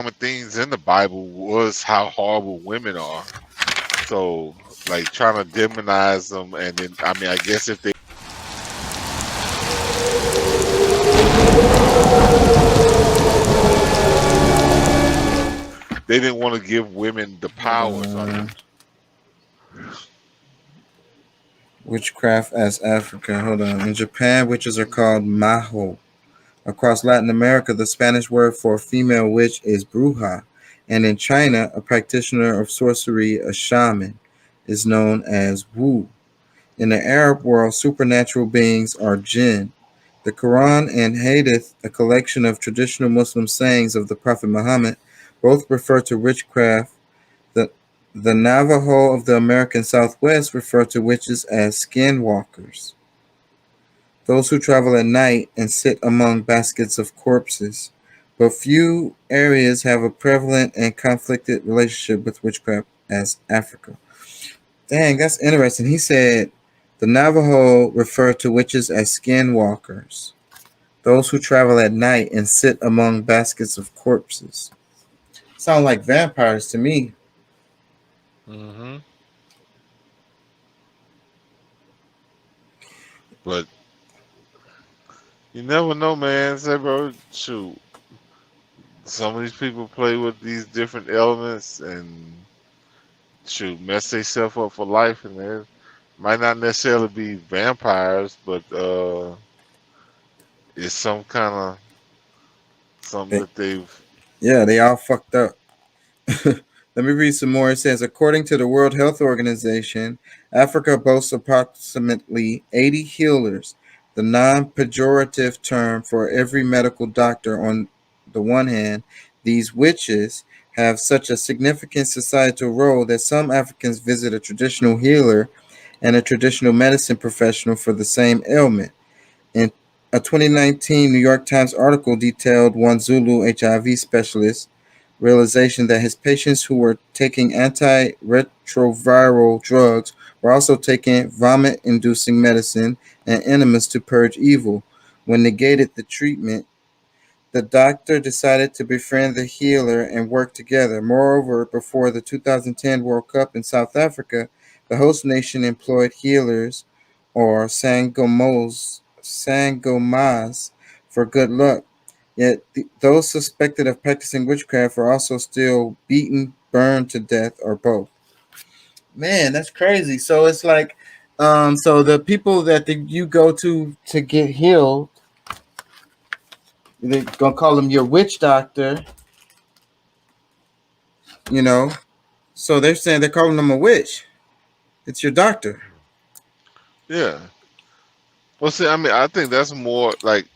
common things in the Bible was how horrible women are. So, like trying to demonize them, and then I mean, I guess if they didn't want to give women the Hold power, so I, on. Witchcraft as Africa. Hold on. In Japan, witches are called maho. Across Latin America, the Spanish word for a female witch is bruja. And in China, a practitioner of sorcery, a shaman, is known as wu. In the Arab world, supernatural beings are jinn. The Quran and Hadith, a collection of traditional Muslim sayings of the Prophet Muhammad, both refer to witchcraft. The, the Navajo of the American Southwest refer to witches as skinwalkers, those who travel at night and sit among baskets of corpses. But few areas have a prevalent and conflicted relationship with witchcraft as Africa. Dang, that's interesting. He said the Navajo refer to witches as skinwalkers, those who travel at night and sit among baskets of corpses. Sound like vampires to me. hmm but you never know, man. Say, bro, shoot, some of these people play with these different elements and shoot, mess themselves up for life, and they might not necessarily be vampires, but it's some kind of something They, that they've. yeah, they all fucked up. Let me read some more. It says, according to the World Health Organization, Africa boasts approximately 80 healers, the non pejorative term for every medical doctor. On the one hand, these witches have such a significant societal role that some Africans visit a traditional healer and a traditional medicine professional for the same ailment. In a 2019 New York Times article detailed one Zulu HIV specialist realization that his patients who were taking antiretroviral drugs were also taking vomit inducing medicine and enemas to purge evil. When negated the treatment, the doctor decided to befriend the healer and work together. Moreover, before the 2010 World Cup in South Africa, the host nation employed healers or sangomas for good luck. Yet those suspected of practicing witchcraft are also still beaten, burned to death, or both. Man, that's crazy. So it's like, so the people that you go to get healed, they're gonna call them your witch doctor, you know. So they're saying they're calling them a witch. It's your doctor. Yeah. Well, see, I mean, I think that's more like,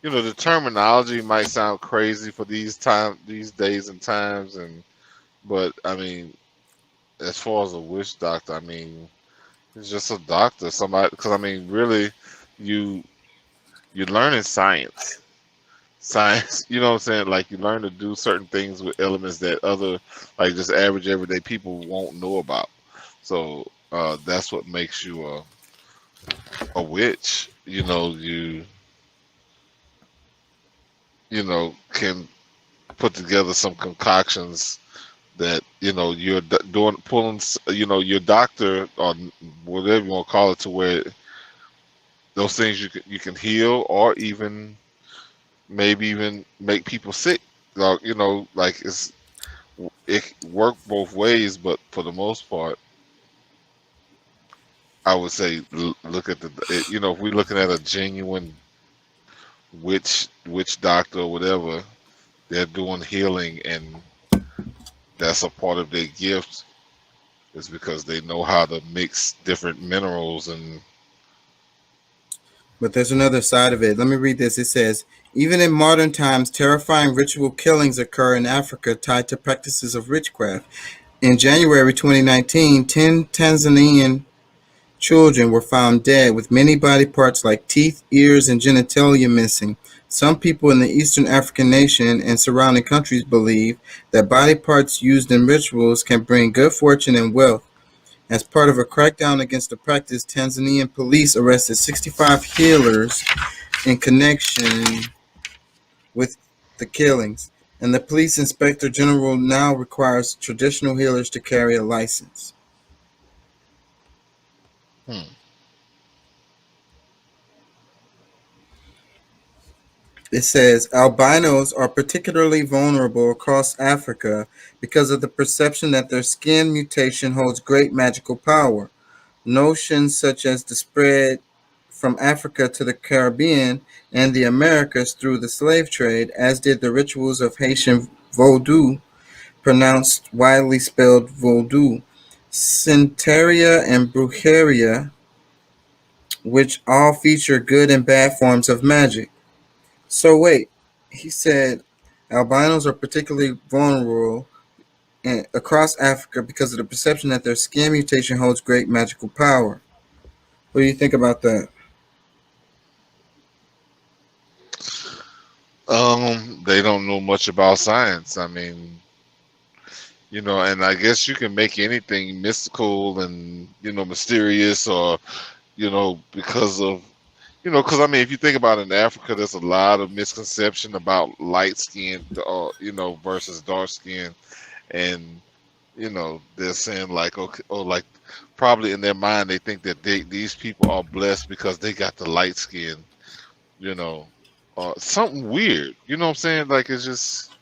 the terminology might sound crazy for these days and times, but I mean, as far as a witch doctor, I mean, it's just a doctor, somebody, because I mean, really, you you're learning science. You know what I'm saying? Like you learn to do certain things with elements that other, like just average everyday people won't know about. So that's what makes you a witch. Can put together some concoctions that you're doing pulling your doctor or whatever you want to call it to where those things you can heal or even maybe even make people sick. Like like it work both ways, but for the most part, I would say look at if we're looking at a genuine witch doctor or whatever, they're doing healing and that's a part of their gift is because they know how to mix different minerals and But there's another side of it. Let me read this. It says, even in modern times, terrifying ritual killings occur in Africa tied to practices of witchcraft. In January 2019, 10 Tanzanian children were found dead with many body parts like teeth, ears, and genitalia missing. Some people in the Eastern African nation and surrounding countries believe that body parts used in rituals can bring good fortune and wealth. As part of a crackdown against the practice, Tanzanian police arrested 65 healers in connection with the killings. And the police inspector general now requires traditional healers to carry a license. Hmm. It says albinos are particularly vulnerable across Africa because of the perception that their skin mutation holds great magical power. Notions such as the spread from Africa to the Caribbean and the Americas through the slave trade, as did the rituals of Haitian Vodou, pronounced widely spelled Vodou, Santeria, and Brujeria, which all feature good and bad forms of magic. So wait, he said albinos are particularly vulnerable across Africa because of the perception that their skin mutation holds great magical power. What do you think about that? They don't know much about science. I mean, and I guess you can make anything mystical and mysterious, or because of because I mean, if you think about it, in Africa, there's a lot of misconception about light skin, versus dark skin, and they're saying like, okay, or like probably in their mind they think that these people are blessed because they got the light skin, you know, something weird. You know what I'm saying? Like it's just,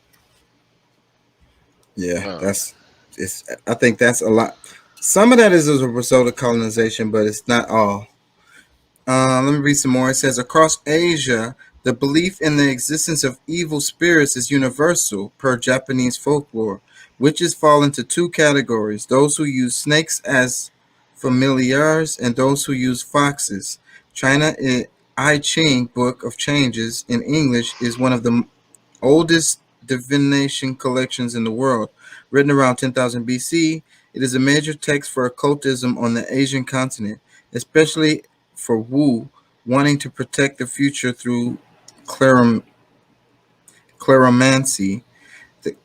Yeah, uh, that's it's. I think that's a lot. Some of that is as a result of colonization, but it's not all. Let me read some more. It says across Asia, the belief in the existence of evil spirits is universal per Japanese folklore. Witches fall into two categories: those who use snakes as familiars and those who use foxes. China I Ching Book of Changes in English is one of the oldest divination collections in the world. Written around 10,000 BC, it is a major text for occultism on the Asian continent, especially for Wu, wanting to protect the future through clarom- claromancy, the,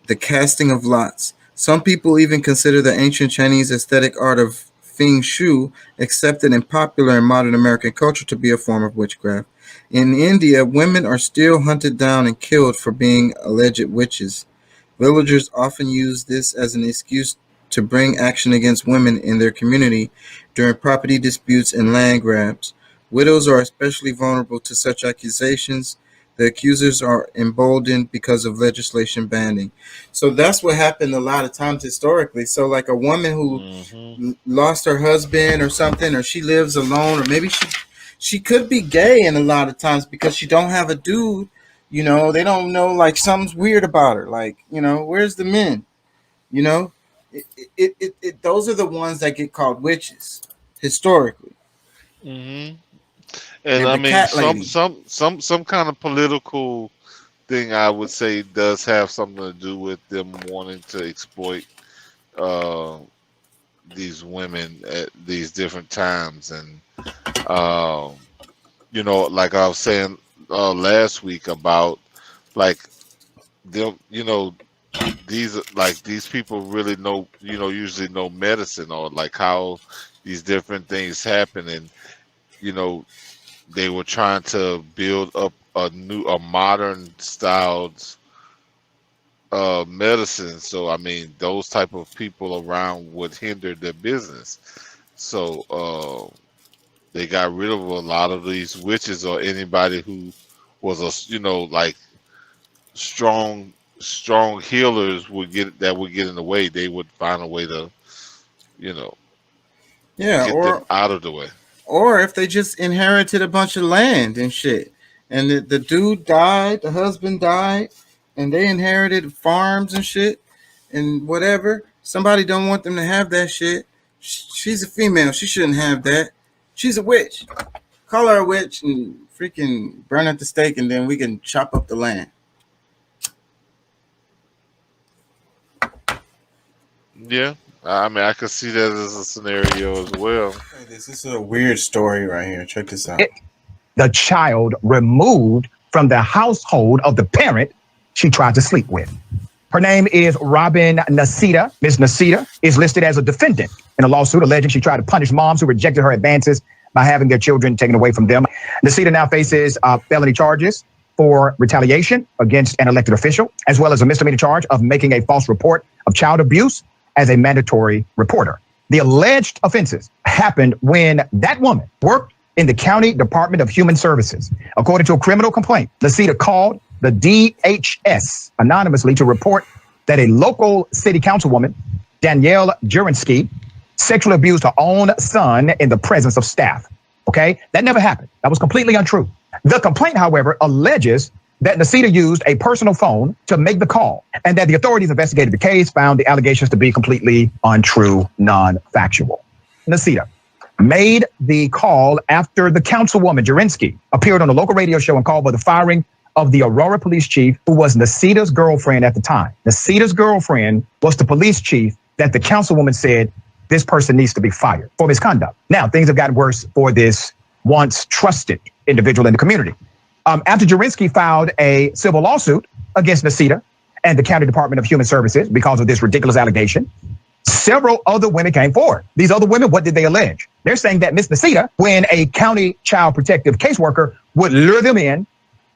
the casting of lots. Some people even consider the ancient Chinese aesthetic art of Feng Shui, accepted and popular in modern American culture, to be a form of witchcraft. In India, women are still hunted down and killed for being alleged witches. Villagers often use this as an excuse to bring action against women in their community during property disputes and land grabs. Widows are especially vulnerable to such accusations. The accusers are emboldened because of legislation banning. So that's what happened a lot of times historically. So, like a woman who hmm lost her husband or something, or she lives alone, or maybe she could be gay, and a lot of times because she don't have a dude, they don't know, like something's weird about her, like, where's the men, you know those are the ones that get called witches historically. hmm and They're I the mean, cat some lady. some some some kind of political thing I would say does have something to do with them wanting to exploit uh, these women at these different times, and um, like I was saying last week about like them, these people really know, usually know medicine, or like how these different things happen, and you know they were trying to build up a modern styled medicine. So I mean, those type of people around would hinder their business. So they got rid of a lot of these witches, or anybody who was a like strong healers would get in the way. They would find a way to you know Yeah, get them out of the way. or if they just inherited a bunch of land and shit, and the dude died, the husband died, and they inherited farms and shit and whatever. Somebody don't want them to have that shit. She's a female, she shouldn't have that. She's a witch. Call her a witch and freaking burn at the stake, and then we can chop up the land. Yeah, I mean, I could see that as a scenario as well. This is a weird story right here. Check this out. The child removed from the household of the parent she tried to sleep with. Her name is Robin Nasita. Ms. Nasita is listed as a defendant in a lawsuit alleging she tried to punish moms who rejected her advances by having their children taken away from them. Nasita now faces felony charges for retaliation against an elected official, as well as a misdemeanor charge of making a false report of child abuse as a mandatory reporter. The alleged offenses happened when that woman worked in the County Department of Human Services. According to a criminal complaint, Nasita called the DHS anonymously to report that a local city councilwoman, Danielle Jurinsky, sexually abused her own son in the presence of staff. Okay, that never happened. That was completely untrue. The complaint, however, alleges that Nasita used a personal phone to make the call, and that the authorities investigated the case, found the allegations to be completely untrue, non-factual. Nasita made the call after the councilwoman, Jurinsky, appeared on a local radio show and called for the firing of the Aurora police chief, who was Nasita's girlfriend at the time. Nasita's girlfriend was the police chief that the councilwoman said this person needs to be fired for misconduct. Now, things have gotten worse for this once trusted individual in the community. After Jurinsky filed a civil lawsuit against Nasita and the County Department of Human Services because of this ridiculous allegation, several other women came forward. These other women, what did they allege? They're saying that Miss Nasita, when a county child protective caseworker would lure them in,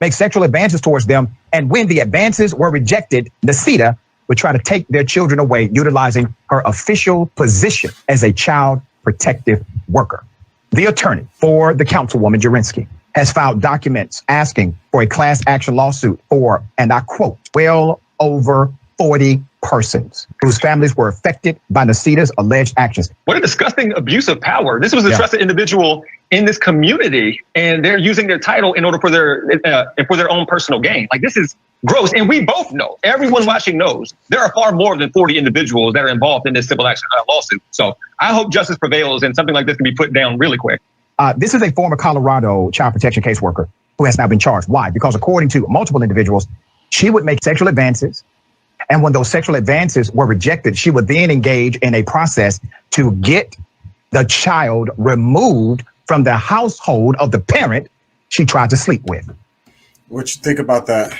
make sexual advances towards them, and when the advances were rejected, Nasita would try to take their children away, utilizing her official position as a child protective worker. The attorney for the councilwoman, Jurinsky, has filed documents asking for a class action lawsuit for, and I quote, well over 40 persons whose families were affected by Nasita's alleged actions. What a disgusting abuse of power. This was a trusted individual in this community, and they're using their title in order for their own personal gain. Like, this is gross. And we both know, everyone watching knows, there are far more than 40 individuals that are involved in this civil action lawsuit. So I hope justice prevails and something like this can be put down really quick. This is a former Colorado child protection caseworker who has now been charged. Why? Because according to multiple individuals, she would make sexual advances. And when those sexual advances were rejected, she would then engage in a process to get the child removed from the household of the parent she tried to sleep with. What you think about that?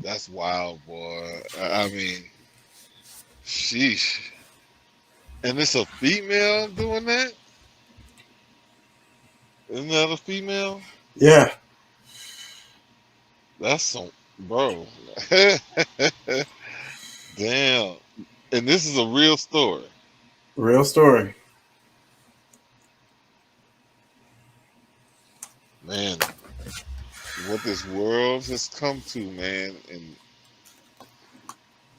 That's wild, boy. I mean, sheesh. And it's a female doing that? Isn't that a female? Yeah. That's some, bro. Damn. And this is a real story. Real story. Man, what this world has come to, man, and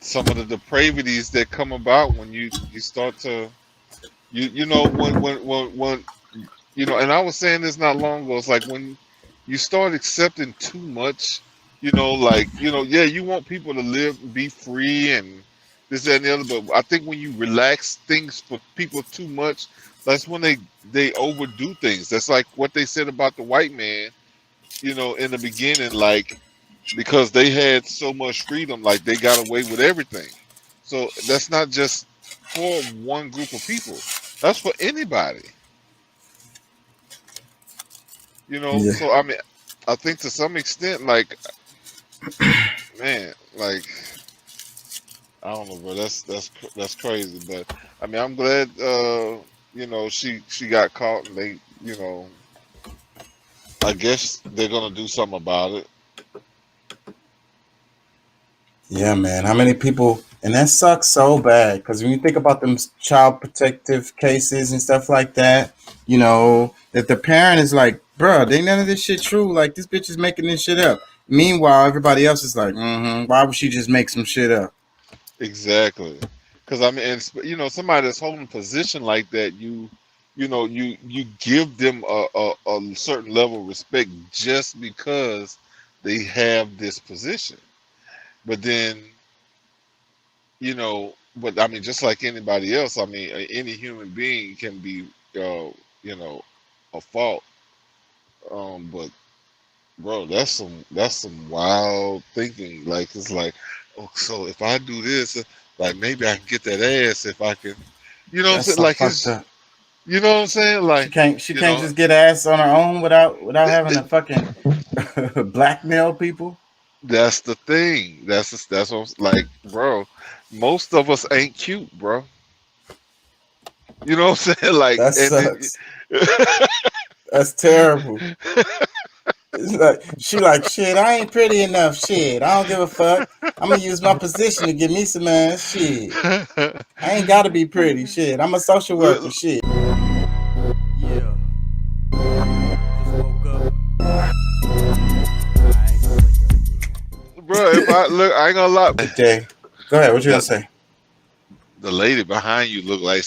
some of the depravities that come about when you start to, you know, when you know, and I was saying this not long ago, it's like when you start accepting too much, you know, like, you know, yeah, you want people to live and be free and this, that, and the other, but I think when you relax things for people too much, that's when they overdo things. That's like what they said about the white man, you know, in the beginning, like, because they had so much freedom, like they got away with everything. So that's not just for one group of people. That's for anybody. You know, Yeah. so I mean, I think to some extent, like, man, like, I don't know, bro. That's crazy. But I mean, I'm glad, you know, she got caught, and they, you know, I guess they're gonna do something about it. Yeah, man. How many people, and that sucks so bad, because when you think about them child protective cases and stuff like that, you know, that the parent is like, bro, they none of this shit true. Like, this bitch is making this shit up. Meanwhile, everybody else is like, why would she just make some shit up? Exactly. Because I mean, and, you know, somebody that's holding a position like that, you know, you give them a certain level of respect just because they have this position. But then, you know, but I mean, just like anybody else, I mean, any human being can be, you know, a fault. But bro, that's some wild thinking. Like, it's like, oh, so if I do this, like maybe I can get that ass if I can, you know what I'm saying? So Like, fucked it's, up. you know what I'm saying? Like, She you can't know, just get ass on her own without having to fucking blackmail people. that's the thing. That's what I'm, like, bro. Most of us ain't cute, bro. You know what I'm saying? Like, That and sucks. That's terrible. It's like, she like, shit, I ain't pretty enough. Shit, I don't give a fuck. I'm gonna use my position to get me some ass. Shit, I ain't gotta be pretty. Shit, I'm a social worker. Shit. Yeah. Just woke up. I ain't gonna wake up. Bro, if I look, I ain't gonna lie. Okay, go ahead. What you gonna say? The lady behind you look like